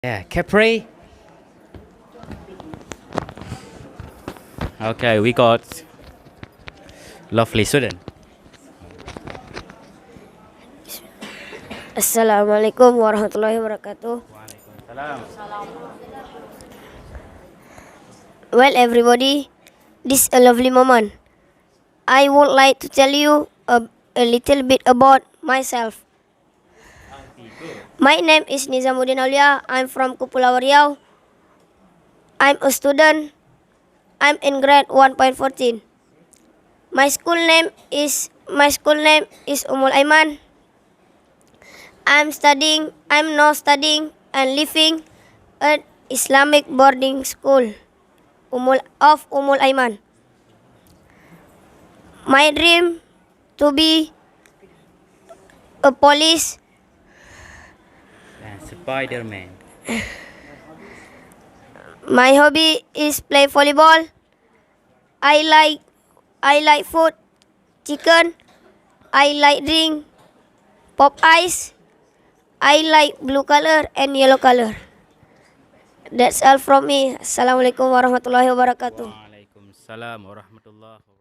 Yeah, Capri. Okay, we got lovely student. Assalamualaikum warahmatullahi wabarakatuh. Waalaikumsalam. Well, everybody, this is a lovely moment. I would like to tell you a little bit about myself. My name is Nizamuddin Aulia. I'm from Kepulauan Riau. I'm a student. I'm in grade 1.14. My school name is Umul Aiman. I'm now studying and living at Islamic boarding school Umul Aiman. My dream to be a police. And Spider-Man. My hobby is play volleyball. I like food, chicken. I like drink pop ice. I like blue color and yellow color. That's all from me. Assalamualaikum warahmatullahi wabarakatuh. Waalaikumsalam warahmatullahi wabarakatuh.